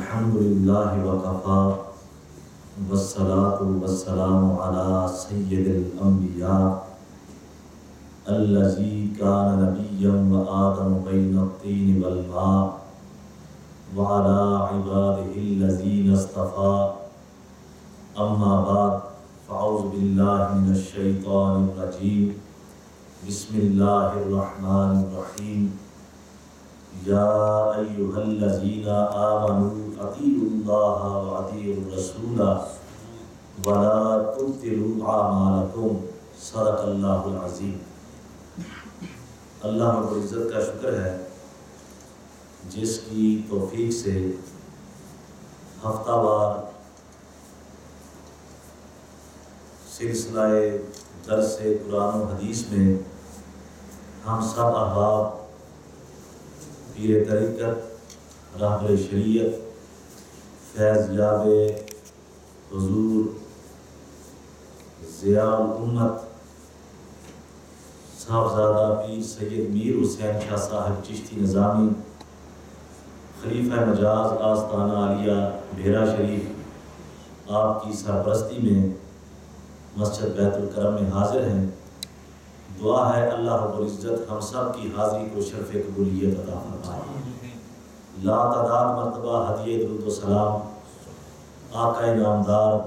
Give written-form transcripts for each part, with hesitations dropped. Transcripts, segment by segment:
الحمدللہ وکفا والصلاة والسلام علی سید الانبیاء الذی کان نبیا وآدم بین الطین والماء وعلی عبادہ الذین اصطفیٰ اما بعد فاعوذ باللہ من الشیطان الرجیم بسم اللہ الرحمن الرحیم یا ایہا الذین آمنوا اطیعوا اللہ واطیعوا الرسول ولا تبطلوا اعمالکم صدق اللہ العظیم۔ اللہ رب العزت کا شکر ہے جس کی توفیق سے ہفتہ وار سلسلہ درس قرآن و حدیث میں ہم سب احباب پیر طریقت، راہبر شریعت، فیض یاب حضور ضیاء الامت صاحبزادہ پیر سید میر حسین شاہ صاحب چشتی نظامی، خلیفہ مجاز آستانہ عالیہ بھیرا شریف، آپ کی سرپرستی میں مسجد بیت الکرم میں حاضر ہیں۔ دعا ہے اللہ رب العزت ہم سب کی حاضری کو شرف قبولیت عطا فرمائے۔ لا تعداد مرتبہ ہدیہ درود و سلام آقا نامدار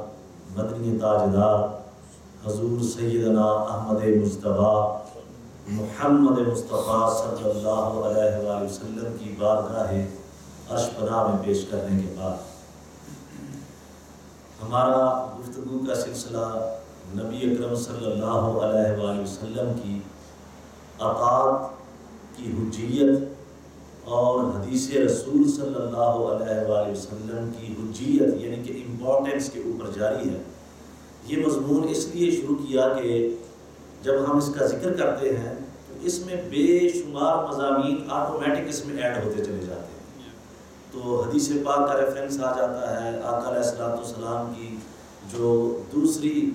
مدنی تاجدار حضور سیدنا احمد مجتبی محمد مصطفیٰ صلی اللہ علیہ وآلہ وسلم کی بارگاہ عرش پناہ میں پیش کرنے کے بعد ہمارا گفتگو کا سلسلہ نبی اکرم صلی اللہ علیہ وآلہ وسلم کی اطاعت کی حجیت اور حدیث رسول صلی اللہ علیہ وآلہ وسلم کی حجیت یعنی کہ امپورٹنس کے اوپر جاری ہے۔ یہ مضمون اس لیے شروع کیا کہ جب ہم اس کا ذکر کرتے ہیں تو اس میں بے شمار مضامین آٹومیٹک اس میں ایڈ ہوتے چلے جاتے ہیں، تو حدیث پاک کا ریفرنس آ جاتا ہے، آقا علیہ السلام کی جو دوسری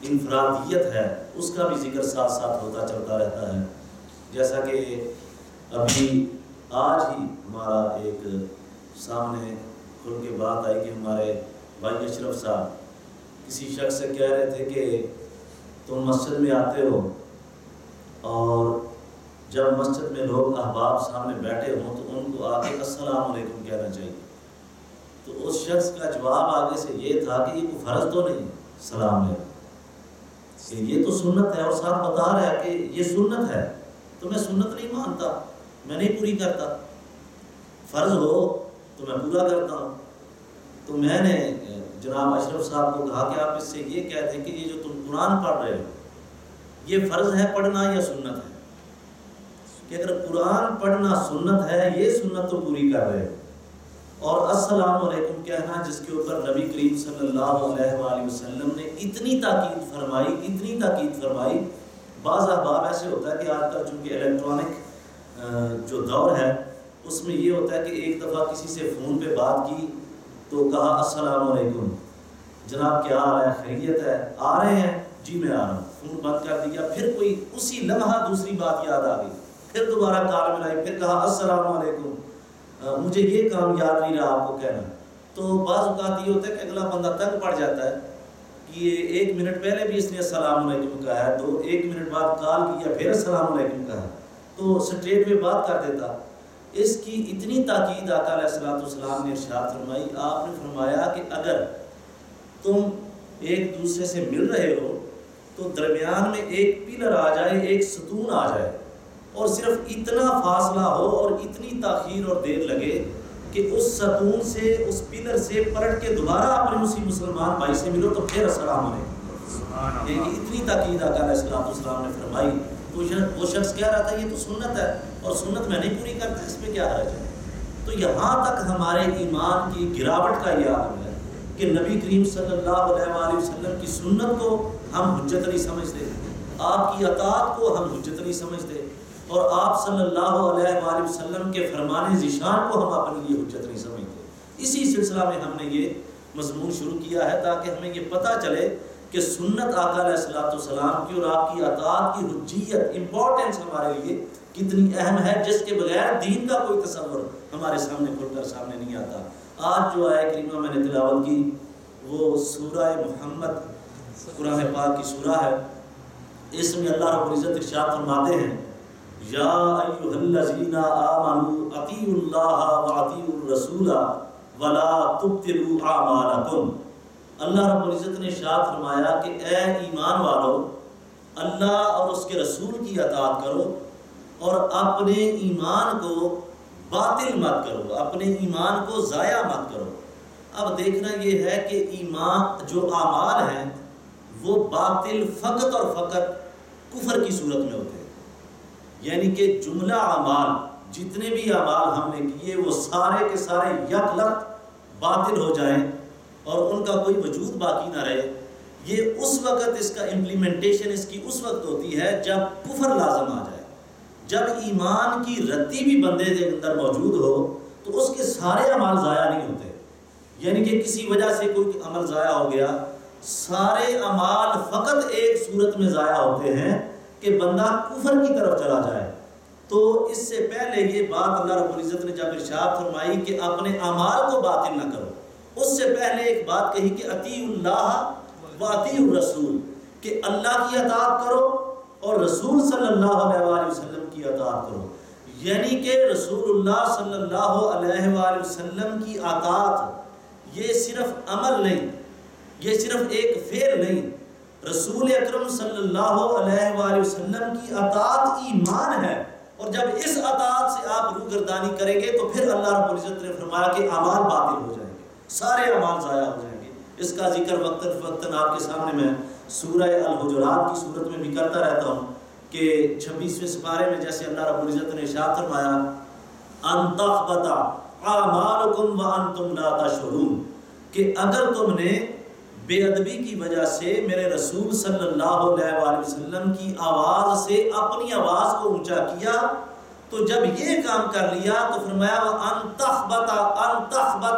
انفرادیت ہے اس کا بھی ذکر ساتھ ساتھ ہوتا چلتا رہتا ہے۔ جیسا کہ ابھی آج ہی ہمارا ایک سامنے کھل کے بات آئی کہ ہمارے بھائی اشرف صاحب کسی شخص سے کہہ رہے تھے کہ تم مسجد میں آتے ہو اور جب مسجد میں لوگ احباب سامنے بیٹھے ہوں تو ان کو آگے السلام علیکم کہنا چاہیے، تو اس شخص کا جواب آگے سے یہ تھا کہ یہ کوئی فرض تو نہیں سلام ہے، کہ یہ تو سنت ہے، اور ساتھ بتا رہا ہے کہ یہ سنت ہے تو میں سنت نہیں مانتا، میں نہیں پوری کرتا، فرض ہو تو میں پورا کرتا ہوں۔ تو میں نے جناب اشرف صاحب کو کہا کہ آپ اس سے یہ کہتے ہیں کہ یہ جو تم قرآن پڑھ رہے ہو یہ فرض ہے پڑھنا یا سنت ہے؟ کہ اگر قرآن پڑھنا سنت ہے یہ سنت تو پوری کر رہے ہو، اور السلام علیکم کہنا جس کے اوپر نبی کریم صلی اللہ علیہ وآلہ وسلم نے اتنی تاکید فرمائی۔ بعض احباب ایسے ہوتا ہے کہ آج کل چونکہ الیکٹرانک جو دور ہے اس میں یہ ہوتا ہے کہ ایک دفعہ کسی سے فون پہ بات کی تو کہا السلام علیکم جناب کیا حال ہے، خیریت ہے، آ رہے ہیں، جی میں آ رہا ہوں، فون بند کر دیا، پھر کوئی اسی لمحہ دوسری بات یاد آ گئی، پھر دوبارہ کال ملائی، پھر کہا السلام علیکم مجھے یہ کام یاد نہیں رہا آپ کو کہنا۔ تو بعض اوقات یہ ہوتا ہے کہ اگلا بندہ تنگ پڑ جاتا ہے کہ یہ 1 منٹ پہلے بھی اس نے السلام علیکم کہا ہے، تو 1 منٹ بعد کال کیا پھر السلام علیکم کہا، تو سٹریٹ میں بات کر دیتا۔ اس کی اتنی تاکید آقا علیہ السلام نے ارشاد فرمائی، آپ نے فرمایا کہ اگر تم ایک دوسرے سے مل رہے ہو تو درمیان میں ایک پلر آ جائے، ایک ستون آ جائے، اور صرف اتنا فاصلہ ہو اور اتنی تاخیر اور دیر لگے کہ اس ستون سے اس پلر سے پلٹ کے دوبارہ اپنے اسی مسلمان بھائی سے ملو تو پھر السلام علیکم، یعنی اتنی تاکید آقا علیہ السلام نے فرمائی۔ تو وہ شخص کہہ رہا تھا یہ تو سنت ہے اور سنت میں نہیں پوری کرتا، اس میں کیا حرج ہے؟ تو یہاں تک ہمارے ایمان کی گراوٹ کا یہ عالم ہے کہ نبی کریم صلی اللہ علیہ وآلہ وسلم کی سنت کو ہم حجت نہیں سمجھتے، آپ کی اطاعت کو ہم حجت نہیں سمجھتے، اور آپ صلی اللہ علیہ وآلہ وسلم کے فرمان ذیشان کو ہم اپنے لیے حجت نہیں سمجھتے۔ اسی سلسلہ میں ہم نے یہ مضمون شروع کیا ہے تاکہ ہمیں یہ پتہ چلے کہ سنت آقا علیہ السلام کی اور آپ کی اطاعت کی حجیت امپورٹنس ہمارے لیے کتنی اہم ہے، جس کے بغیر دین کا کوئی تصور ہمارے سامنے کھل کر سامنے نہیں آتا۔ آج جو آیت کریمہ میں نے تلاوت کی وہ سورہ محمد قرآن پاک کی سورہ ہے. اس میں اللہ رب العزت ارشاد فرماتے ہیں یا ایھا الذین آمنوا اطیعوا اللہ واطیعوا الرسول ولا تبطلوا اعمالکم. اللہ رب العزت نے ارشاد فرمایا کہ اے ایمان والو اللہ اور اس کے رسول کی اطاعت کرو اور اپنے ایمان کو باطل مت کرو، اپنے ایمان کو ضائع مت کرو. اب دیکھنا یہ ہے کہ ایمان جو اعمال ہیں وہ باطل فقط اور فقط کفر کی صورت میں ہوتے ہیں. یعنی کہ جملہ اعمال جتنے بھی اعمال ہم نے کیے وہ سارے کے سارے یک لخت باطل ہو جائیں اور ان کا کوئی وجود باقی نہ رہے. یہ اس وقت اس کا امپلیمنٹیشن اس کی اس وقت ہوتی ہے جب کفر لازم آ جائے. جب ایمان کی رتی بھی بندے کے اندر موجود ہو تو اس کے سارے اعمال ضائع نہیں ہوتے. یعنی کہ کسی وجہ سے کوئی عمل ضائع ہو گیا، سارے اعمال فقط ایک صورت میں ضائع ہوتے ہیں کہ بندہ کفر کی طرف چلا جائے. تو اس سے پہلے یہ بات اللہ رب العزت نے جب ارشاد فرمائی کہ اپنے اعمال کو باطل نہ کرو، اس سے پہلے ایک بات کہی کہ اطیعوا اللہ واطیعوا الرسول، کہ اللہ کی اطاعت کرو اور رسول صلی اللہ علیہ وآلہ وسلم کی اطاعت کرو. یعنی کہ رسول اللہ صلی اللہ علیہ وآلہ وسلم کی اطاعت یہ صرف عمل نہیں، یہ صرف ایک فعل نہیں. رسول اکرم صلی اللہ علیہ وآلہ وسلم کی اطاعت ایمان ہے. اور جب اس اطاعت سے آپ روگردانی کریں گے تو پھر اللہ رب العزت نے فرمایا کہ اعمال باطل ہو جائیں گے، سارے اعمال ضائع ہو جائیں گے. اس کا ذکر وقتاً فوقتاً آپ کے سامنے میں سورہ الحجرات کی صورت میں بھی کرتا رہتا ہوں کہ 26ویں سپارے میں جیسے اللہ رب العزت نے ارشاد فرمایا ان تحبط اعمالکم وانتم لا تشعرون، کہ اگر تم نے بے ادبی کی وجہ سے میرے رسول صلی اللہ علیہ وآلہ وسلم کی آواز سے اپنی آواز کو اونچا کیا تو جب یہ کام کر لیا تو فرمایا ان تحبط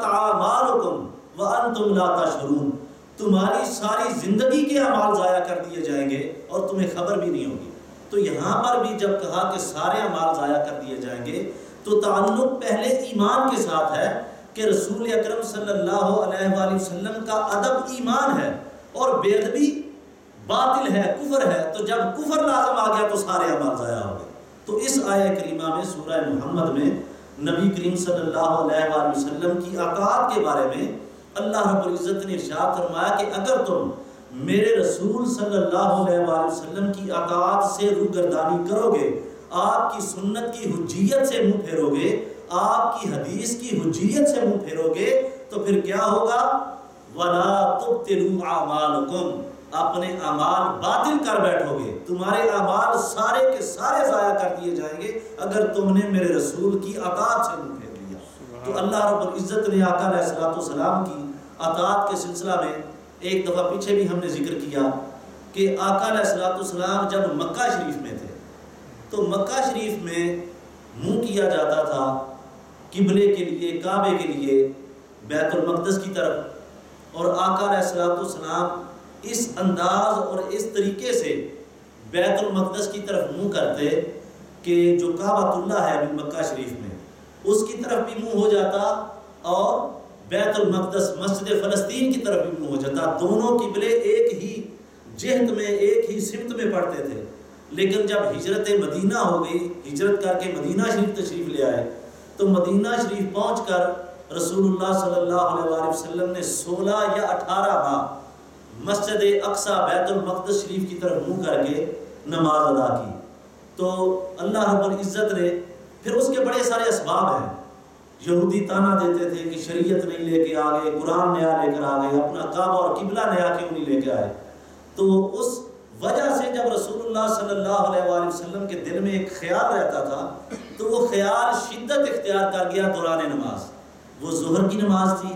اعمالکم وانتم لا تشعرون، تمہاری ساری زندگی کے اعمال ضائع کر دیے جائیں گے اور تمہیں خبر بھی نہیں ہوگی. تو یہاں پر بھی جب کہا کہ سارے اعمال ضائع کر دیے جائیں گے تو تعلق پہلے ایمان کے ساتھ ہے کہ رسول اکرم صلی اللہ علیہ وآلہ وسلم کا ادب ایمان ہے اور بے ادبی باطل ہے، کفر ہے. تو جب کفر لازم آ گیا تو سارے اعمال ضائع ہو گئے. تو اس آیہ کریمہ میں سورہ محمد میں نبی کریم صلی اللہ علیہ وآلہ وسلم کی اطاعت کے بارے میں اللہ رب العزت نے ارشاد فرمایا کہ اگر تم میرے رسول صلی اللہ علیہ وآلہ وسلم کی اطاعت سے روگردانی کرو گے، آپ کی سنت کی حجیت سے منہ پھیرو گے، آپ کی حدیث کی حجیت سے منہ پھیرو گے تو پھر کیا ہوگا؟ وَلَا تُبْطِلُوا أَعْمَالَكُمْ، اپنے اعمال باطل کر بیٹھو گے، تمہارے اعمال سارے کے سارے ضائع کر دیے جائیں گے اگر تم نے میرے رسول کی اطاعت سے منہ پھیر لیا. تو اللہ رب العزت نے آقا علیہ السلام کی اطاعت کے سلسلہ میں ایک دفعہ پیچھے بھی ہم نے ذکر کیا کہ آقا علیہ السلام جب مکہ شریف میں تھے تو مکہ شریف میں منہ کیا جاتا تھا قبلے کے لیے، کعبے کے لیے، بیت المقدس کی طرف. اور آقا علیہ السلام اس انداز اور اس طریقے سے بیت المقدس کی طرف منہ کرتے کہ جو کعبۃ اللہ ہے مکہ شریف میں اس کی طرف بھی منہ ہو جاتا اور بیت المقدس مسجد فلسطین کی طرف بھی منہ ہو جاتا. دونوں قبلے ایک ہی جہت میں ایک ہی سمت میں پڑتے تھے. لیکن جب ہجرت مدینہ ہو گئی، ہجرت کر کے مدینہ شریف تشریف لے آئے تو مدینہ شریف پہنچ کر رسول اللہ صلی اللہ علیہ وآلہ وسلم نے 16 یا 18 ماہ مسجد اقصی بیت المقدس شریف کی طرف منہ کر کے نماز ادا کی. تو اللہ رب العزت نے پھر اس کے بڑے سارے اسباب ہیں. یہودی تانا دیتے تھے کہ شریعت نہیں لے کے آ گئے، قرآن نیا لے کر آ گئے، اپنا کعبہ اور قبلہ نیا کیوں نہیں لے کے آئے. تو اس وجہ سے جب رسول اللہ صلی اللہ علیہ وآلہ وسلم کے دل میں ایک خیال رہتا تھا تو وہ خیال شدت اختیار کر گیا دوران نماز. وہ ظہر کی نماز تھی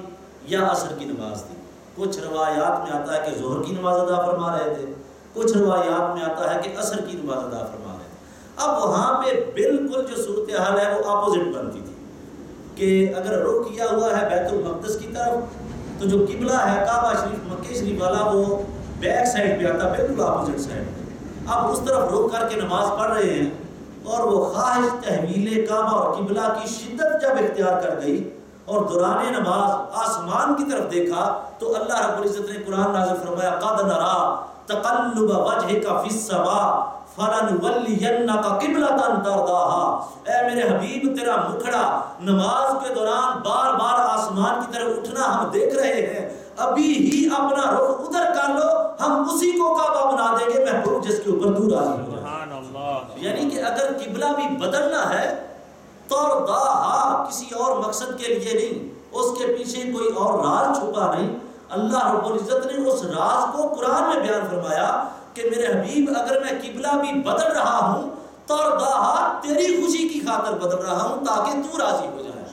یا عصر کی نماز تھی. کچھ روایات میں آتا ہے کہ ظہر کی نماز ادا فرما رہے تھے، کچھ روایات میں آتا ہے کہ عصر کی نماز ادا فرما رہے تھے. اب وہاں پہ بالکل جو صورتحال ہے وہ اپوزٹ بنتی تھی کہ اگر رخ کیا ہوا ہے بیت المقدس کی طرف تو جو قبلہ ہے کعبہ شریف مکہ شریف والا وہ بیک سائڈ پہ آتا، بالکل اپوزٹ سائڈ پہ. اب اس طرف رخ کر کے نماز پڑھ رہے ہیں اور وہ خواہش تحویل کعبہ اور قبلہ کی شدت جب اختیار کر گئی اور دوران نماز آسمان کی طرف دیکھا تو اللہ رب العزت نے قرآن نازل فرمایا قد نرا تقلب وجهك في السماء فلنولینک قبلۃ ترضاها۔ اے میرے حبیب تیرا مکھڑا نماز کے دوران بار بار آسمان کی طرف اٹھنا ہم دیکھ رہے ہیں، ابھی ہی اپنا رخ ادھر کر لو، ہم اسی کو کعبہ بنا دیں گے محبوب جس کے اوپر تو راضی ہو۔ سبحان اللہ۔ یعنی کہ اگر قبلہ بھی بدلنا ہے ترضاها کسی اور مقصد کے لیے نہیں، اس کے پیچھے کوئی اور راز چھپا نہیں، اللہ رب العزت نے اس راز کو قرآن میں بیان فرمایا کہ میرے حبیب اگر میں قبلہ بھی بدل رہا ہوں ترضاها تیری خوشی کی خاطر بدل رہا ہوں تاکہ تو راضی ہو جائے۔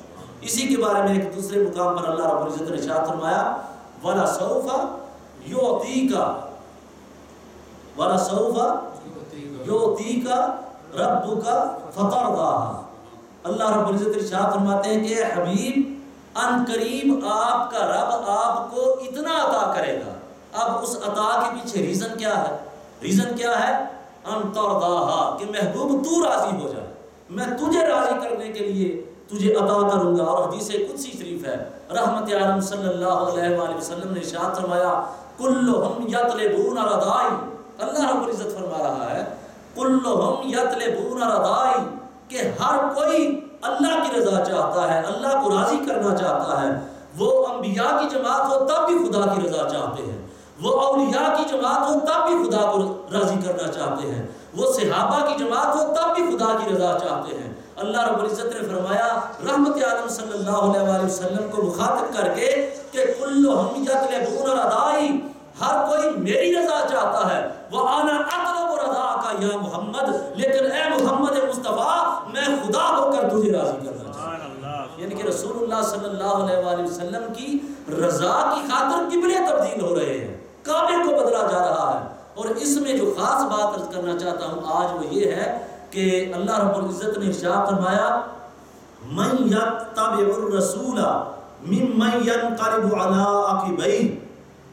اسی کے بارے میں ایک دوسرے مقام پر اللہ رب العزت نے ارشاد فرمایا وَلَسَوْفَ يُعْطِيكَ رَبُّكَ فَتَرْضَاهَا۔ اللہ رب العزت ارشاد فرماتے ہیں کہ حبیب ان قریب آپ کا رب آپ کو اتنا عطا کرے گا۔ اب اس عطا کے پیچھے ریزن کیا ہے؟ ریزن کیا ہے؟ ان ترضاها کہ محبوب تو راضی ہو جائے، میں تجھے راضی کرنے کے لیے تجھے عطا کروں گا۔ اور حدیث قدسی شریف ہے، رحمت عالم صلی اللہ علیہ وآلہ وسلم نے ارشاد فرمایا کلہم یطلبون رضائی، اللہ رب العزت فرما رہا ہے کلہم یطلبون رضائی کہ ہر کوئی اللہ کی رضا چاہتا ہے، اللہ کو راضی کرنا چاہتا ہے۔ وہ انبیاء کی جماعت ہو تب بھی خدا کی رضا چاہتے ہیں، وہ اولیاء کی جماعت ہو تب بھی خدا کو راضی کرنا چاہتے ہیں، وہ صحابہ کی جماعت ہو تب بھی خدا کی رضا چاہتے ہیں۔ اللہ رب العزت نے فرمایا رحمت عالم صلی اللہ علیہ وآلہ وسلم کو مخاطب کر کے کہ کلہم یطلبون رضائی، ہر کوئی میری رضا چاہتا ہے، وَأَنَا أَطْلُبُ رَضَاكَ يَا محمد، لیکن اے محمد مصطفیٰ میں خدا ہو کر تجھے راضی کرنا چاہتا ہوں۔ یعنی کہ رسول اللہ صلی اللہ علیہ وآلہ وسلم کی رضا کی خاطر قبلے تبدیل ہو رہے ہیں، کعبے کو بدلا جا رہا ہے۔ اور اس میں جو خاص بات عرض کرنا چاہتا ہوں آج وہ یہ ہے کہ اللہ رب العزت نے ارشاد فرمایا مَن يَتَّبِعُ الرَّسُولَ مِمَّن يَنقَلِبُ عَلَىٰ عَقِبَيْهِ۔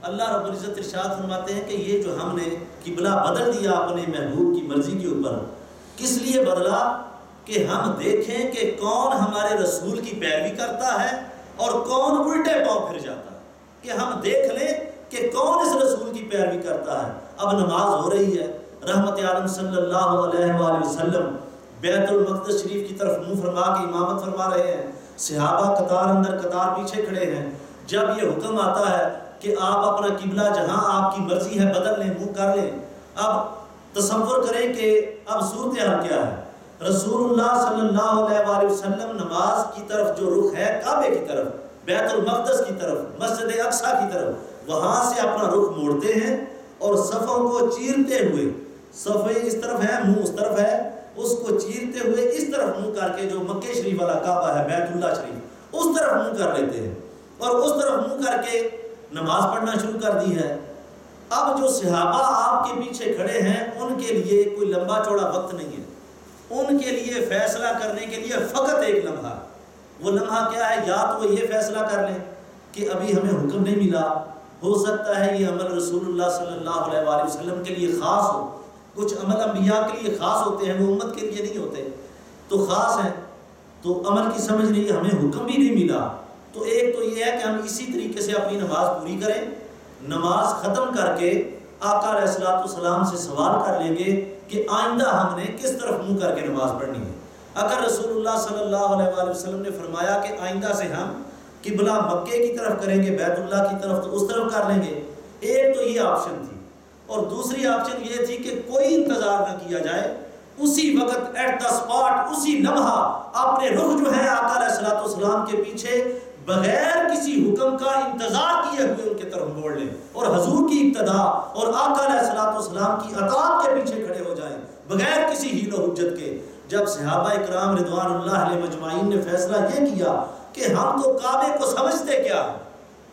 اللہ رب العزت ارشاد فرماتے ہیں کہ یہ جو ہم نے قبلہ بدل دیا اپنے محبوب کی مرضی کے اوپر، کس لیے بدلا؟ کہ ہم دیکھیں کہ کون ہمارے رسول کی پیروی کرتا ہے اور کون الٹے پاؤں پھر جاتا ہے، کہ ہم دیکھ لیں کہ کون اس رسول کی پیروی کرتا ہے۔ اب نماز ہو رہی ہے، رحمت عالم صلی اللہ علیہ وآلہ وسلم بیت المقدس شریف کی طرف منہ فرما کے امامت فرما رہے ہیں، صحابہ قطار اندر قطار پیچھے کھڑے ہیں۔ جب یہ حکم آتا ہے کہ آپ اپنا قبلہ جہاں آپ کی مرضی ہے بدل لیں، منہ کر لیں، اب تصور کریں کہ اب صورتحال کیا ہے۔ رسول اللہ صلی اللہ علیہ وآلہ وسلم نماز کی طرف جو رخ ہے کعبے کی طرف، بیت المقدس کی طرف، مسجد اقصیٰ کی طرف، وہاں سے اپنا رخ موڑتے ہیں اور صفوں کو چیرتے ہوئے، صفیں اس طرف ہے منہ اس طرف ہے، اس کو چیرتے ہوئے اس طرف منہ کر کے جو مکہ شریف والا کعبہ ہے بیت اللہ شریف اس طرف منہ کر لیتے ہیں اور اس طرف منہ کر کے نماز پڑھنا شروع کر دی ہے۔ اب جو صحابہ آپ کے پیچھے کھڑے ہیں ان کے لیے کوئی لمبا چوڑا وقت نہیں ہے، ان کے لیے فیصلہ کرنے کے لیے فقط ایک لمحہ، وہ لمحہ کیا ہے؟ یا تو وہ یہ فیصلہ کر لیں کہ ابھی ہمیں حکم نہیں ملا، ہو سکتا ہے یہ عمل رسول اللہ صلی اللہ علیہ وآلہ وسلم کے لیے خاص ہو، کچھ عمل انبیاء کے لیے خاص ہوتے ہیں وہ امت کے لیے نہیں ہوتے، تو خاص ہیں تو عمل کی سمجھ نہیں، ہمیں حکم بھی نہیں ملا، تو ایک تو یہ ہے کہ ہم اسی طریقے سے اپنی نماز پوری کریں، نماز ختم کر کے آقا علیہ الصلوۃ والسلام سے سوال کر لیں گے کہ آئندہ ہم نے کس طرف منہ کر کے نماز پڑھنی ہے۔ اگر رسول اللہ صلی اللہ علیہ وآلہ وسلم نے فرمایا کہ آئندہ سے ہم قبلہ مکے کی طرف کریں گے، بیت اللہ کی طرف، تو اس طرف کر لیں گے، ایک تو یہ آپشن تھی، اور دوسری آپشن یہ تھی کہ کوئی انتظار نہ کیا جائے، اسی وقت ایٹ دا اسپاٹ، اسی لمحہ اپنے رخ جو ہے آقا علیہ الصلوۃ والسلام کے پیچھے بغیر کسی حکم کا انتظار کیے ہوئے ان کے طرف موڑ لیں اور حضور کی اقتداء اور آقا علیہ الصلوۃ والسلام کی اطاعت کے پیچھے کھڑے ہو جائیں بغیر کسی حیل و حجت کے۔ جب صحابہ اکرام رضوان اللہ علیہ مجمعین نے فیصلہ یہ کیا کہ ہم تو کعبے کو سمجھتے کیا،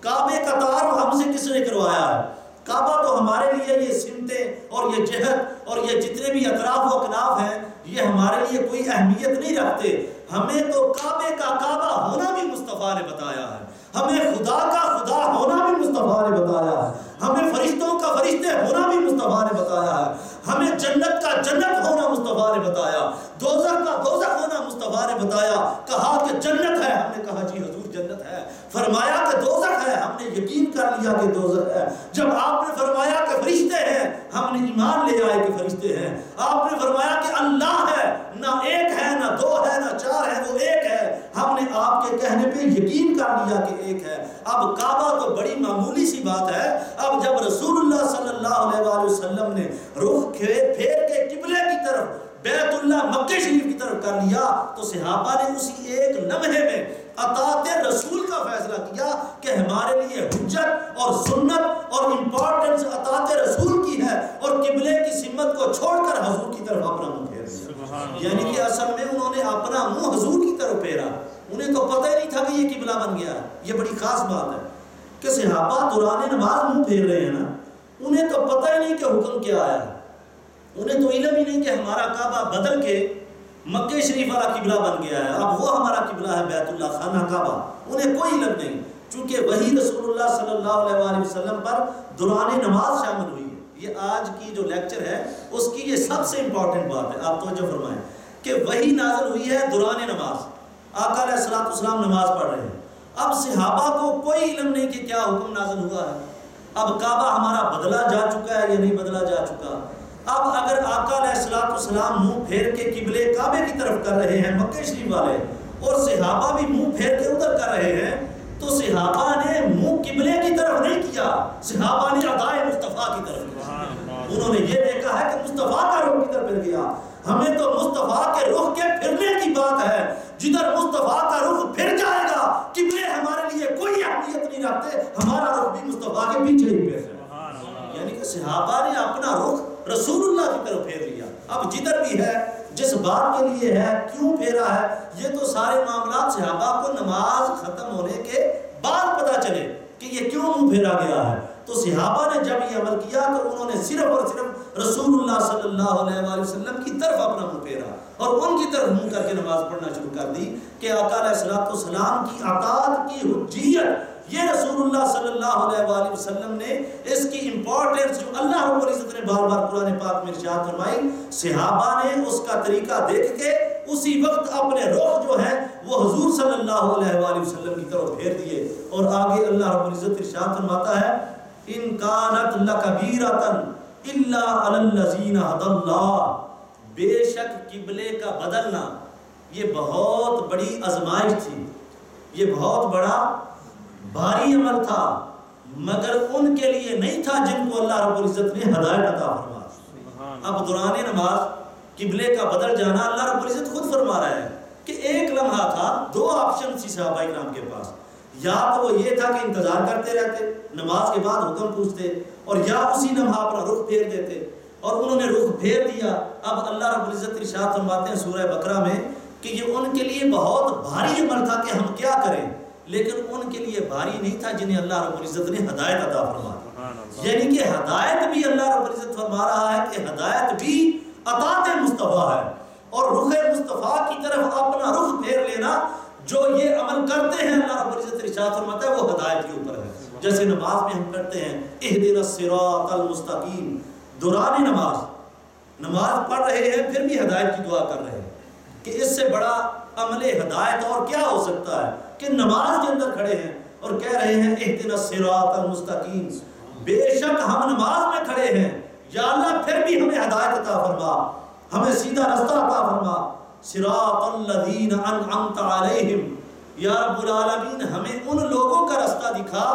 کعبے کا تعارف ہم سے کس نے کروایا ہے، کعبہ تو ہمارے لیے یہ سمتیں اور یہ جہت اور یہ جتنے بھی اطراف و اکناف ہیں یہ ہمارے لیے کوئی اہمیت نہیں رکھتے، ہمیں تو کعبے کا کعبہ ہونا بھی مصطفیٰ نے بتایا ہے، ہمیں خدا کا خدا ہونا بھی مصطفیٰ نے بتایا ہے، ہمیں فرشتوں کا فرشتے ہونا بھی مصطفیٰ نے بتایا ہے، ہمیں جنت کا جنت ہونا مصطفیٰ نے بتایا، دوزخ کا دوزخ ہونا مصطفیٰ نے بتایا، کہا کہ جنت ہے، ہم نے کہا جی حضور جنت ہے، فرمایا کہ دوزخ ہے، ہم نے یقین کر لیا کہ دوزخ ہے۔ جب آپ نے فرمایا کہ فرشتے ہیں، ہم نے ایمان لے آئے کہ فرشتے ہیں۔ آپ نے فرمایا کہ اللہ ہے، نہ ایک ہے نہ دو ہے نہ چار ہے، وہ ایک ہے، ہم نے آپ کے کہنے پہ یقین کر لیا کہ ایک ہے۔ اب کعبہ تو بڑی معمولی سی بات ہے، اب جب رسول اللہ صلی اللہ علیہ وآلہ وسلم نے رخ پھیر کے قبلے کی طرف بیت اللہ مکہ شریف کی طرف کر لیا تو صحابہ نے اسی ایک لمحے میں اطاعت رسول کا فیصلہ کیا کہ ہمارے لیے حجت اور سنت اور امپورٹنس اطاعت رسول کی ہے، اور قبلے کی سمت کو چھوڑ کر حضور کی طرف اپنا منہ پھیر لیا۔ یعنی کہ اصل میں انہوں نے اپنا منہ حضور کی طرف پھیرا، انہیں تو پتہ ہی نہیں تھا کہ یہ قبلہ بن گیا۔ یہ بڑی خاص بات ہے کہ صحابہ دوران نماز منہ پھیر رہے ہیں نا، انہیں تو پتہ ہی نہیں کہ حکم کیا آیا، انہیں تو علم ہی نہیں کہ ہمارا کعبہ بدل کے مکہ شریف والا قبلہ بن گیا ہے، اب وہ ہمارا قبلہ ہے بیت اللہ خانہ کعبہ، انہیں کوئی علم نہیں، چونکہ وہی رسول اللہ صلی اللہ علیہ وآلہ وسلم پر دوران نماز شامل ہوئی ہے۔ یہ آج کی جو لیکچر ہے اس کی یہ سب سے امپورٹنٹ بات ہے، آپ توجہ فرمائیں کہ وہی نازل ہوئی ہے دوران نماز، آقا علیہ الصلوۃ والسلام نماز پڑھ رہے ہیں۔ اب صحابہ کو کوئی علم نہیں کہ کیا حکم نازل ہوا ہے، اب کعبہ ہمارا بدلا جا چکا ہے یا نہیں بدلا جا چکا۔ اب اگر آقا علیہ الصلوۃ والسلام منہ پھیر کے قبلے کعبے کی طرف کر رہے ہیں مکہ شریف والے، اور صحابہ بھی منہ پھیر کے ادھر کر رہے ہیں، تو صحابہ نے منہ قبلے کی طرف نہیں کیا، صحابہ نے ادائے مصطفیٰ کی طرف کیا۔ انہوں نے یہ دیکھا ہے کہ مصطفیٰ کا رخ کدھر پھر گیا، ہمیں تو مصطفیٰ کے رخ کے پھرنے کی بات ہے، جدھر مصطفیٰ کا رخ پھر جائے گا قبلے ہمارے لیے کوئی اہمیت نہیں رکھتے، ہمارا رخ بھی مصطفیٰ کے پیچھے ہی پھر جائے۔ یعنی کہ صحابہ نے اپنا رخ رسول اللہ کی طرف پھیر لیا۔ اب جدھر بھی ہے، جس بات کے لیے ہے، کیوں پھیرا ہے، یہ تو سارے معاملات صحابہ کو نماز ختم ہونے کے بعد پتہ چلے کہ یہ کیوں منہ پھیرا گیا ہے۔ تو صحابہ نے جب یہ عمل کیا تو انہوں نے صرف اور صرف رسول اللہ صلی اللہ علیہ وآلہ وسلم کی طرف اپنا منہ پھیرا اور ان کی طرف منہ کر کے نماز پڑھنا شروع کر دی کہ آقا علیہ الصلوۃ والسلام کی اطاعت کی حجیت، یہ رسول اللہ صلی اللہ علیہ وآلہ وسلم نے اس کی امپورٹنس جو اللہ رب العزت نے بار بار قرآن پاک میں ارشاد فرمائی، صحابہ نے اس کا طریقہ دیکھ کے اسی وقت اپنے رخ جو ہے وہ حضور صلی اللہ علیہ وآلہ وسلم کی طرف پھیر دیے۔ اور آگے اللہ رب العزت ارشاد فرماتا ہے ان کانت لکبیرۃ الا علی الذین ھدی اللہ، بے شک قبلے کا بدلنا یہ بہت بڑی آزمائش تھی، یہ بہت بڑا بھاری عمل تھا، مگر ان کے لیے نہیں تھا جن کو اللہ رب العزت نے ہدایت عطا فرمائی۔ اب دوران نماز قبلے کا بدل جانا اللہ رب العزت خود فرما رہا ہے کہ ایک لمحہ تھا، دو آپشن تھی صحابہ کرام کے پاس، یا تو وہ یہ تھا کہ انتظار کرتے رہتے، نماز کے بعد حکم پوچھتے، اور یا اسی لمحہ اپنا رخ پھیر دیتے، اور انہوں نے رخ پھیر دیا۔ اب اللہ رب العزت ارشاد فرماتے ہیں سورہ بقرہ میں کہ یہ ان کے لیے بہت بھاری عمل تھا کہ ہم کیا کریں، لیکن ان کے لیے بھاری نہیں تھا جنہیں اللہ رب العزت نے ہدایت عطا فرمائی۔ یعنی کہ ہدایت بھی اللہ رب العزت فرما رہا ہے کہ ہدایت بھی اطاعت مصطفیٰ ہے، اور رخ مصطفیٰ کی طرف اپنا رخ پھیر لینا جو یہ عمل کرتے ہیں اللہ رب العزت ارشاد فرماتا ہے وہ ہدایت کے اوپر ہے۔ جیسے نماز میں ہم کرتے ہیں اہدنا الصراط المستقیم، دوران نماز پڑھ رہے ہیں پھر بھی ہدایت کی دعا کر رہے ہیں کہ اس سے بڑا عمل ہدایت اور کیا ہو سکتا ہے کہ نماز کے اندر کھڑے ہیں اور کہہ رہے ہیں اہدنا الصراط المستقیم، بے شک ہم نماز میں کھڑے ہیں، یا اللہ پھر بھی ہمیں ہدایت عطا فرما، ہمیں سیدھا رستہ عطا فرما، صراط الذین انعمت علیہم، یا رب العالمین ہمیں ان لوگوں کا رستہ دکھا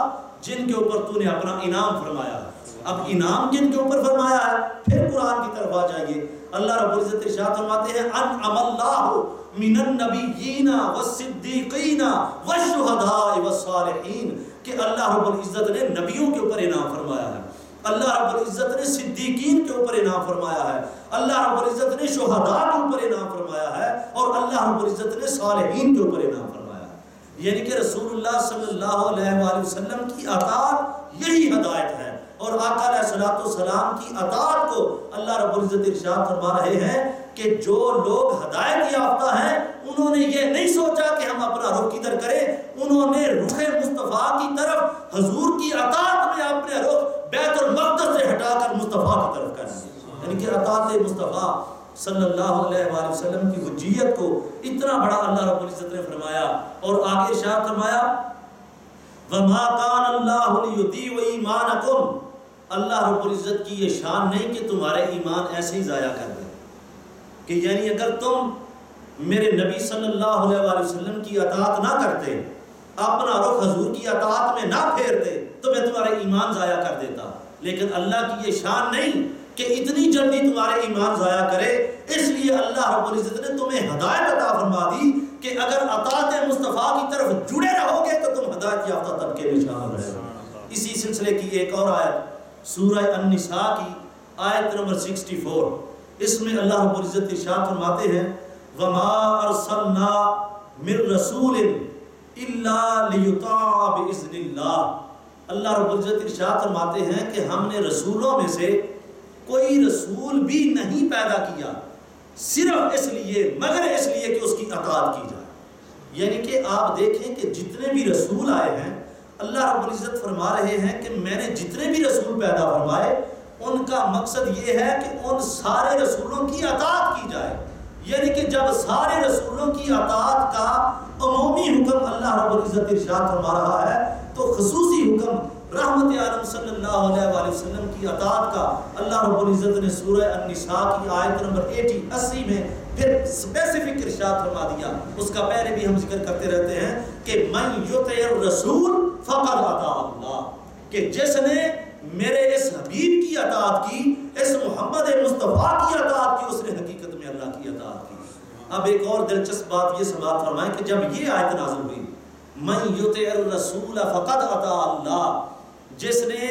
جن کے اوپر تو نے اپنا انعام فرمایا۔ اب انعام جن کے اوپر فرمایا ہے، پھر قرآن کی طرف آ جائیے، اللہ رب العزت ارشاد فرماتے ہیں انعم اللہ من النبیین والصدیقین والشہداء والصالحین، کہ اللہ رب العزت نے نبیوں کے اوپر انعام فرمایا ہے، اللہ رب العزت نے صدیقین کے اوپر انعام فرمایا ہے، اللہ رب العزت نے شہداء کے اوپر انعام فرمایا ہے، اور اللہ رب العزت نے صالحین کے اوپر انعام فرمایا ہے۔ یعنی کہ رسول اللہ صلی اللہ علیہ وآلہ وسلم کی اطاعت یہی ہدایت ہے، اور آقا علیہ الصلوۃ والسلام کی اطاعت کو اللہ رب العزت ارشاد فرما رہے ہیں کہ جو لوگ ہدایت یافتہ ہیں انہوں نے یہ نہیں سوچا کہ ہم اپنا رخ کدھر کریں، انہوں نے رخ مصطفیٰ کی طرف حضور کی اطاعت میں اپنے رخ بیت المقدس سے ہٹا کر مصطفیٰ کی طرف کر دیا۔ یعنی کہ اطاعت مصطفیٰ صلی اللہ علیہ وآلہ وسلم کی حجیت کو اتنا بڑا اللہ رب العزت نے فرمایا، اور آگے ارشاد فرمایا وما کان اللہ لیضیع ایمانکم، اللہ رب العزت کی یہ شان نہیں کہ تمہارے ایمان ایسے ہی ضائع کر دے، کہ یعنی اگر تم میرے نبی صلی اللہ علیہ وآلہ وسلم کی اطاعت نہ کرتے، اپنا رخ حضور کی اطاعت میں نہ پھیرتے، تو میں تمہارے ایمان ضائع کر دیتا۔ لیکن اللہ کی یہ شان نہیں کہ اتنی جلدی تمہارے ایمان ضائع کرے، اس لیے اللہ رب العزت نے تمہیں ہدایت عطا فرما دی کہ اگر اطاعت مصطفیٰ کی طرف جڑے رہو گے تو تم ہدایت یافتہ طبقے میں شامل رہو۔ اسی سلسلے کی ایک اور آیت سورہ النساء کی آیت نمبر 64، اس میں اللہ رب العزت ارشاد فرماتے ہیں وَمَا أَرْسَلْنَا مِن رَسُولٍ إِلَّا لِيُطَاعَ بِإِذْنِ اللَّهِ، اللہ رب العزت ارشاد فرماتے ہیں کہ ہم نے رسولوں میں سے کوئی رسول بھی نہیں پیدا کیا صرف اس لیے مگر اس لیے کہ اس کی اطاعت کی جائے۔ یعنی کہ آپ دیکھیں کہ جتنے بھی رسول آئے ہیں اللہ رب العزت فرما رہے ہیں کہ میں نے جتنے بھی رسول پیدا فرمائے ان کا مقصد یہ ہے کہ ان سارے رسولوں کی اطاعت کی جائے۔ یعنی کہ جب سارے رسولوں کی اطاعت کا عمومی حکم اللہ رب العزت ارشاد فرما رہا ہے تو خصوصی حکم رحمت عالم صلی اللہ علیہ وآلہ وسلم کی اطاعت کا اللہ رب العزت نے سورہ النساء کی آیت نمبر 80 میں پھر اسپیسیفک ارشاد فرما دیا۔ اس کا پہلے بھی ہم ذکر کرتے رہتے ہیں کہ من یطع الرسول فقد اطاع اللہ، کہ جس نے میرے اس حبیب کی اطاعت کی، اس محمد مصطفیٰ کی اطاعت کی، اس نے حقیقت میں اللہ کی اطاعت کی۔ اب ایک اور دلچسپ بات یہ سماعت فرمائیں کہ جب یہ آیت نازل ہوئی من یطع الرسول فقد اطاع اللہ، جس نے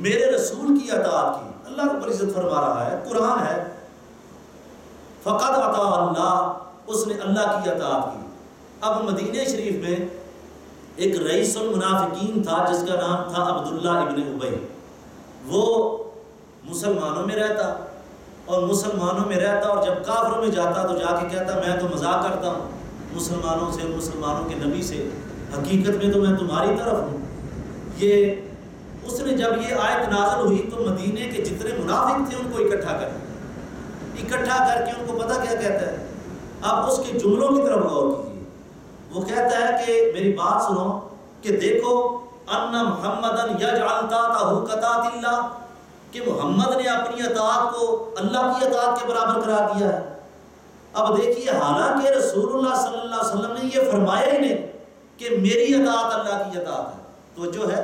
میرے رسول کی اطاعت کی، اللہ رب العزت فرما رہا ہے، قرآن ہے، فقد اطاع اللہ، اس نے اللہ کی اطاعت کی۔ اب مدینہ شریف میں ایک رئیس المنافقین تھا جس کا نام تھا عبداللہ ابن ابی، وہ مسلمانوں میں رہتا اور جب کافروں میں جاتا تو جا کے کہتا میں تو مذاق کرتا ہوں مسلمانوں سے، مسلمانوں کے نبی سے، حقیقت میں تو میں تمہاری طرف ہوں۔ یہ اس نے جب یہ آیت نازل ہوئی تو مدینے کے جتنے منافق تھے ان کو اکٹھا کر کے ان کو پتہ کیا کہتا ہے، اب اس کے جملوں کی طرف غور کیجیے۔ وہ کہتا ہے کہ میری بات سنو کہ دیکھو ان محمدن یجعل طاعتہ کطاعت اللہ، کہ محمد نے اپنی اطاعت کو اللہ کی اطاعت کے برابر قرار دیا ہے۔ اب دیکھیے حالانکہ رسول اللہ صلی اللہ علیہ وسلم نے یہ فرمایا ہی نہیں کہ میری اطاعت اللہ کی اطاعت ہے، تو جو ہے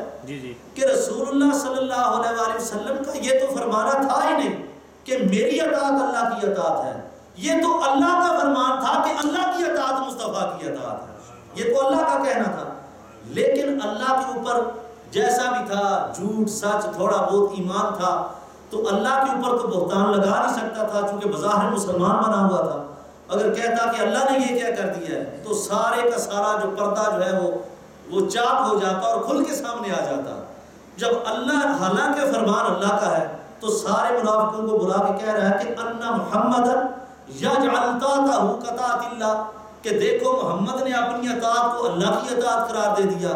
کہ رسول اللہ صلی اللہ علیہ وآلہ وسلم کا یہ تو فرمانا تھا ہی نہیں کہ میری اطاعت اللہ کی اطاعت ہے، یہ تو اللہ کا فرمان تھا کہ اللہ کی اطاعت مصطفیٰ کی اطاعت ہے، یہ تو اللہ کا کہنا تھا۔ لیکن اللہ کے اوپر جیسا بھی تھا، جھوٹ سچ تھوڑا بہت ایمان تھا، تو اللہ کے اوپر تو بہتان لگا نہیں سکتا تھا چونکہ بظاہر مسلمان بنا ہوا تھا۔ اگر کہتا کہ اللہ نے یہ کیا کر دیا ہے تو سارے کا سارا جو پردہ جو ہے وہ چاک ہو جاتا اور کھل کے سامنے آ جاتا۔ جب اللہ حالانکہ فرمان اللہ کا ہے تو سارے منافقوں کو بلا کے کہہ رہا ہے کہ ان محمدن یجعل طاعتہ کطاعت اللہ، کہ دیکھو محمد نے اپنی اطاعت کو اللہ کی اطاعت قرار دے دیا۔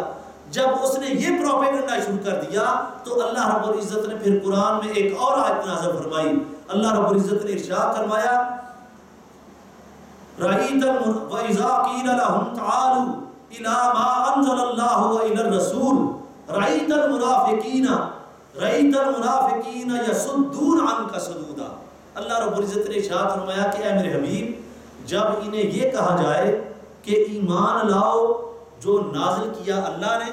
جب اس نے یہ پروپیگنڈا شروع کر دیا تو اللہ رب العزت نے پھر قرآن میں ایک اور آیت نازل فرمائی۔ اللہ رب العزت نے ارشاد فرمایا وَإِذَا قِيلَ لَهُمْ تَعَالُوا إِلَى مَا أَنزَلَ اللَّهُ وَإِلَى الرَّسُولِ رَأَيْتَ الْمُنَافِقِينَ يَصُدُّونَ عَنْكَ صُدُودًا۔ اللہ رب العزت نے ارشاد فرمایا کہ اے میرے حبیب، جب انہیں یہ کہا جائے کہ ایمان لاؤ جو نازل کیا اللہ نے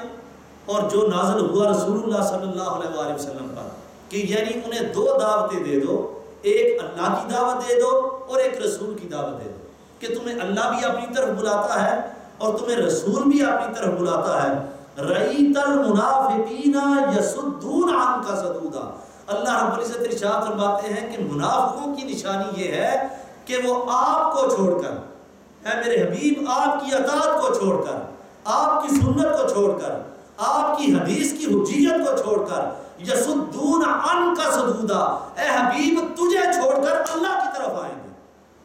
اور جو نازل ہوا رسول اللہ صلی اللہ علیہ وآلہ وسلم پر، کہ یعنی انہیں دو دعوتیں دے دو، ایک اللہ کی دعوت دے دو اور ایک رسول کی دعوت دے دو، کہ تمہیں اللہ بھی اپنی طرف بلاتا ہے اور تمہیں رسول بھی اپنی طرف بلاتا ہے۔ رَأَيْتَ الْمُنَافِقِينَ يَصُدُّونَ عَنْكَ صُدُودًا، اللہ رب العزت ارشاد فرماتے ہیں کہ منافقوں کی نشانی یہ ہے کہ وہ آپ کو چھوڑ کر، اے میرے حبیب آپ کی اطاعت کو چھوڑ کر، آپ کی سنت کو چھوڑ کر، آپ کی حدیث کی حجیت کو چھوڑ کر، یصدون عنک صدودا، اے حبیب تجھے چھوڑ کر اللہ کی طرف آئیں گے،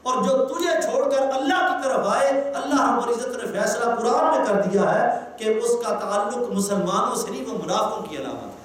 اور جو تجھے چھوڑ کر اللہ کی طرف آئے، اللہ رب العزت نے فیصلہ قرآن میں کر دیا ہے کہ اس کا تعلق مسلمانوں سے نہیں، وہ منافقوں کی علامت ہے،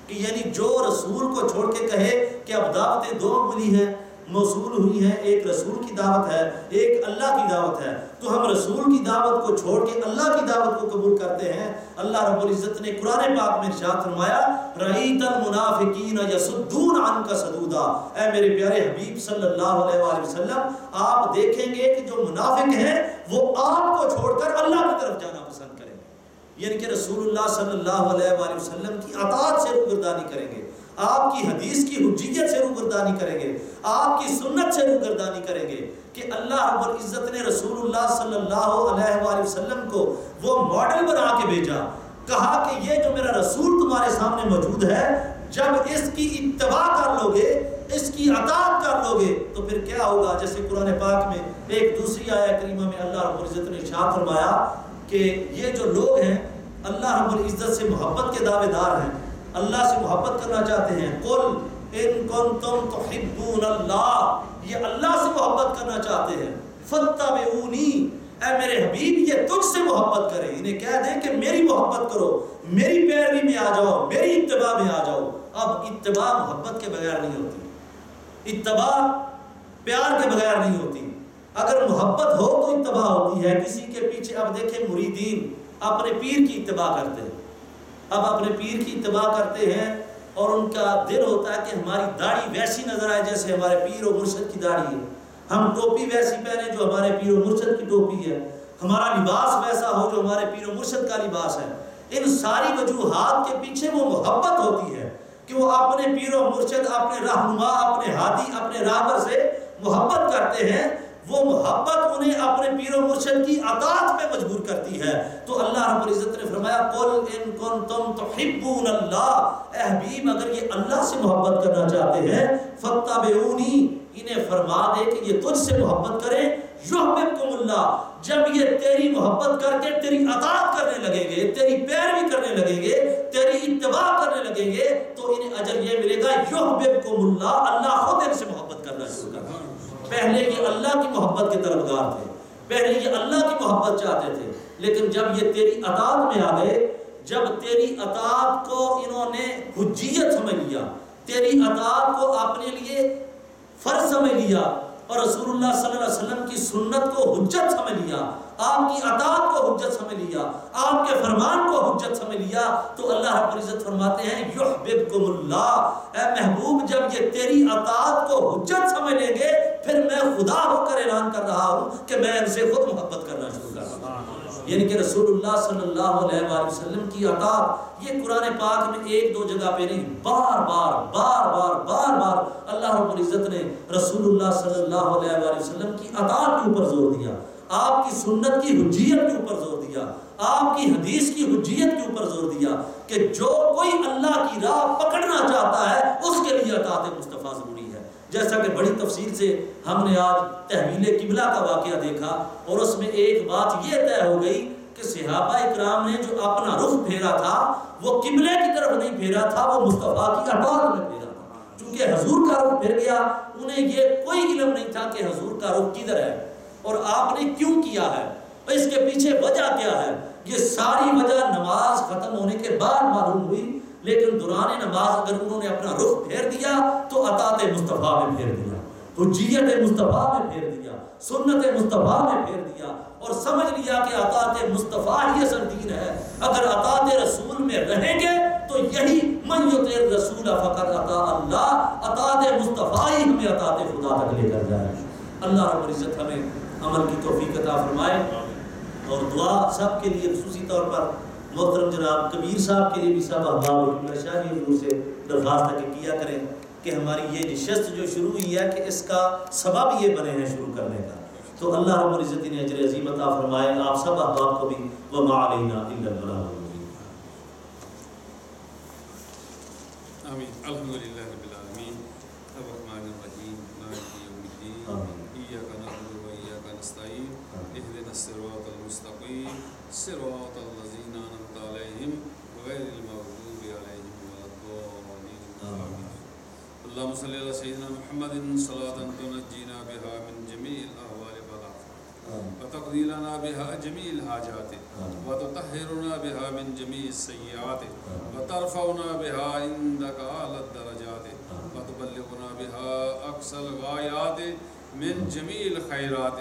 کہ یعنی جو رسول کو چھوڑ کے کہے کہ اب دعوتیں دو ملی ہیں، موصول ہوئی ہیں، ایک رسول کی دعوت ہے، ایک اللہ کی دعوت ہے، تو ہم رسول کی دعوت کو چھوڑ کے اللہ کی دعوت کو قبول کرتے ہیں۔ اللہ رب العزت نے قرآن پاک میں ارشاد فرمایا رَأَيْتَ الْمُنَافِقِينَ يَصُدُّونَ عَنْكَ صَدُودًا، اے میرے پیارے حبیب صلی اللہ علیہ وآلہ وسلم، آپ دیکھیں گے کہ جو منافق ہیں وہ آپ کو چھوڑ کر اللہ کی طرف جانا پسند کریں گے، یعنی کہ رسول اللہ صلی اللہ علیہ وآلہ وسلم کی اطاعت سے روگردانی کریں گے، آپ کی حدیث کی حجیت سے روگردانی کریں گے، آپ کی سنت سے روگردانی کریں گے کہ اللہ رب العزت نے رسول اللہ صلی اللہ علیہ وآلہ وسلم کو وہ ماڈل بنا کے بھیجا، کہا کہ یہ جو میرا رسول تمہارے سامنے موجود ہے، جب اس کی اتباع کر لو گے، اس کی اطاعت کر لو گے تو پھر کیا ہوگا؟ جیسے قرآن پاک میں ایک دوسری آیت کریمہ میں اللہ رب العزت نے ارشاد فرمایا کہ یہ جو لوگ ہیں اللہ رب العزت سے محبت کے دعوے دار ہیں، اللہ سے محبت کرنا چاہتے ہیں، قل ان کنتم تحبون اللہ، یہ اللہ سے محبت کرنا چاہتے ہیں، فاتبعونی، اے میرے حبیب یہ تجھ سے محبت کریں، انہیں کہہ دیں کہ میری محبت کرو، میری پیروی میں آ جاؤ، میری اتباع میں آ جاؤ۔ اب اتباع محبت کے بغیر نہیں ہوتی، اتباع پیار کے بغیر نہیں ہوتی، اگر محبت ہو تو اتباع ہوتی ہے۔ کسی کے پیچھے اب دیکھیں مریدین اپنے پیر کی اتباع کرتے ہیں، اب اپنے پیر کی اتباع کرتے ہیں اور ان کا دل ہوتا ہے کہ ہماری داڑھی ویسی نظر آئے جیسے ہمارے پیر و مرشد کی داڑھی ہے، ہم ٹوپی ویسی پہنے جو ہمارے پیر و مرشد کی ٹوپی ہے، ہمارا لباس ویسا ہو جو ہمارے پیر و مرشد کا لباس ہے۔ ان ساری وجوہات کے پیچھے وہ محبت ہوتی ہے کہ وہ اپنے پیر و مرشد، اپنے رہنما، اپنے ہادی، اپنے راہبر سے محبت کرتے ہیں، وہ محبت انہیں اپنے پیر و مرشد کی اطاعت پہ مجبور کرتی ہے۔ تو اللہ رب العزت نے فرمایا قل ان کنتم تحبون اللہ، اے حبیب اگر یہ اللہ سے محبت کرنا چاہتے ہیں فاتبعونی، انہیں فرما دے کہ یہ تجھ سے محبت کریں، یحببکم اللہ، جب یہ تیری محبت کر کے تیری اطاعت کرنے لگیں گے، تیری پیروی کرنے لگیں گے، تیری اتباع کرنے لگیں گے تو انہیں اجر یہ ملے گا یحببکم اللہ، اللہ خود ان سے محبت کرنا شروع کر دے۔ پہلے یہ اللہ کی محبت کے طلبگار تھے، پہلے یہ اللہ کی محبت چاہتے تھے، لیکن جب یہ تیری اطاعت میں آ گئے، جب تیری اطاعت کو انہوں نے حجیت سمجھ لیا، تیری اطاعت کو اپنے لیے فرض سمجھ لیا اور رسول اللہ صلی اللہ علیہ وسلم کی سنت کو حجت سمجھ لیا، آپ کی اطاعت کو حجت سمجھ لیا، آپ کے فرمان کو حجت سمجھ لیا، تو اللہ رب العزت فرماتے ہیں یحببکم اللہ، اے محبوب جب یہ تیری اطاعت کو حجت سمجھ لیں گے پھر میں خدا ہو کر اعلان کر رہا ہوں کہ میں ان سے خود محبت کرنا شروع کر رہا ہوں۔ یعنی کہ رسول اللہ صلی اللہ علیہ وآلہ وسلم کی اطاعت یہ قرآن پاک میں ایک دو جگہ پہ نہیں، بار بار اللہ رب العزت نے رسول اللہ صلی اللہ علیہ وآلہ وسلم کی اطاعت کے اوپر زور دیا، آپ کی سنت کی حجیت کے اوپر زور دیا، آپ کی حدیث کی حجیت کے اوپر زور دیا کہ جو کوئی اللہ کی راہ پکڑنا چاہتا ہے اس کے لیے اطاعت مصطفیٰ ضروری ہے۔ جیسا کہ بڑی تفصیل سے ہم نے آج تحویل قبلہ کا واقعہ دیکھا اور اس میں ایک بات یہ طے ہو گئی کہ صحابہ اکرام نے جو اپنا رخ پھیرا تھا وہ قبلے کی طرف نہیں پھیرا تھا، وہ مصطفیٰ کی اطاعت میں پھیرا تھا۔ چونکہ حضور کا رخ پھر گیا، انہیں یہ کوئی علم نہیں تھا کہ حضور کا رخ کدھر ہے اور آپ نے کیوں کیا ہے، اس کے پیچھے وجہ کیا ہے۔ یہ ساری وجہ نماز ختم ہونے کے بعد معلوم ہوئی، لیکن دوران نماز اگر انہوں نے اپنا رخ پھیر دیا تو اطاعت مصطفیٰ میں پھیر دیا، حجیت مصطفیٰ میں پھیر دیا، سنت مصطفیٰ میں پھیر دیا اور سمجھ لیا کہ اطاعت مصطفیٰ ہی اصل دین ہے۔ اگر اطاعت رسول میں رہیں گے تو یہی من یطع الرسول فقد اطاع اللہ، اطاعت مصطفیٰ ہی ہمیں اطاعت خدا تک لے کر جائے۔ اللہ رب العزت ہمیں عمل کی توفیق عطا فرمائے، اور دعا سب کے لیے خصوصی طور پر محترم جناب کبیر صاحب کے لیے بھی سب احباب شاہی حضور سے درخواست ہے کہ کیا کریں کہ ہماری یہ نشست جو شروع ہوئی ہے کہ اس کا سبب یہ بنے ہیں شروع کرنے کا، تو اللہ رب العزت نے اجر عظیم عطا فرمائے آپ سب احباب کو بھی، وما علینا الا البلاغ المبین۔ آمین۔ الحمدللہ رب العالمین، الرحمن الرحیم، مالک یوم الدین، ایاک نعبد و ایاک نستعین، اهدنا الصراط المستقیم، صراط الذین انعمت علیہم غیر المغضوب علیہم ولا الضالین، آمین۔ اللهم صل علی سیدنا محمد صلاۃ تنجینا بها من جمیع الاحوال والآفات وتقضي لنا بها جميع الحاجات وتطهرنا بها من جميع السيئات وترفعنا بها عندك أعلى الدرجات وتبلغنا بها أقصى الغايات من جميع الخيرات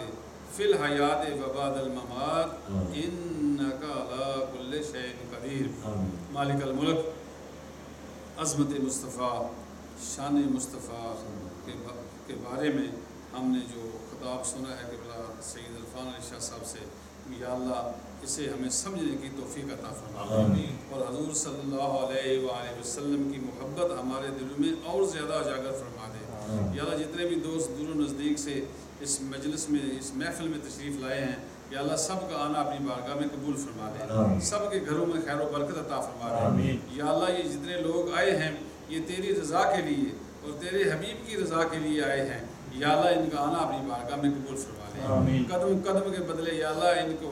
في الحياة وبعد الممات إنك على كل شيء قدير. مالک الملک، عظمت مصطفیٰ، شان مصطفیٰ کے بارے میں ہم نے جو خطاب سنا ہے قبلہ سید عرفان علی شاہ صاحب سے، یا اللہ اسے ہمیں سمجھنے کی توفیق عطا فرما دے اور حضور صلی اللہ علیہ وآلہ وسلم کی محبت ہمارے دلوں میں اور زیادہ اجاگر فرما دے. یا اللہ جتنے بھی دوست دور و نزدیک سے اس مجلس میں، اس محفل میں تشریف لائے ہیں، یا اللہ سب کا آنا اپنی بارگاہ میں قبول فرما دے، سب کے گھروں میں خیر و برکت عطا فرما دے. یا اللہ یہ جتنے لوگ آئے ہیں یہ تیری رضا کے لیے اور تیرے حبیب کی رضا کے لیے آئے ہیں، یا اللہ ان کا آنا اپنی بارگاہ میں قبول فرما دے. قدم قدم کے بدلے یا اللہ ان کو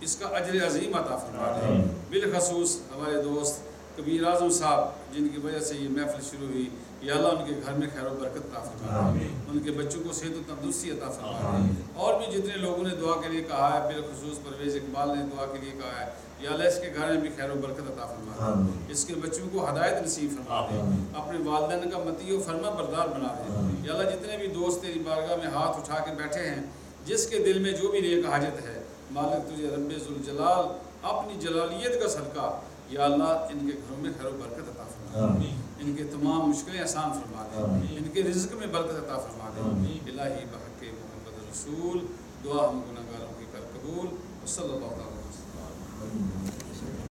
اس کا اجر عظیم عطا فرما دے. بالخصوص ہمارے دوست کبیر اعظم صاحب جن کی وجہ سے یہ محفل شروع ہوئی، یا اللہ ان کے گھر میں خیر و برکت عطا فرما دے، ان کے بچوں کو صحت و تندرستی عطا فرما دے. اور بھی جتنے لوگوں نے دعا کے لیے کہا ہے، بالخصوص پرویز اقبال نے دعا کے لیے کہا ہے، یا اللہ اس کے گھر میں بھی خیر و برکت عطا فرما دے، اس کے بچوں کو ہدایت نصیب فرما دے، اپنے والدین کا مطیع و فرما بردار بنا دے. یا اللہ جتنے بھی دوست تیری بارگاہ میں ہاتھ اٹھا کے بیٹھے ہیں، جس کے دل میں جو بھی نیک حاجت ہے، مالک تجھے رب ذوالجلال اپنی جلالیت کا صدقہ یا اللہ ان کے گھروں میں خیر و برکت عطا فرما دے، ان کے تمام مشکلیں آسان فرما دے، ان کے رزق میں برکت عطا فرما دے. الہی بحق محمد رسول دعا ہم گناہگاروں کی کر قبول. صلی اللہ علیہ وسلم.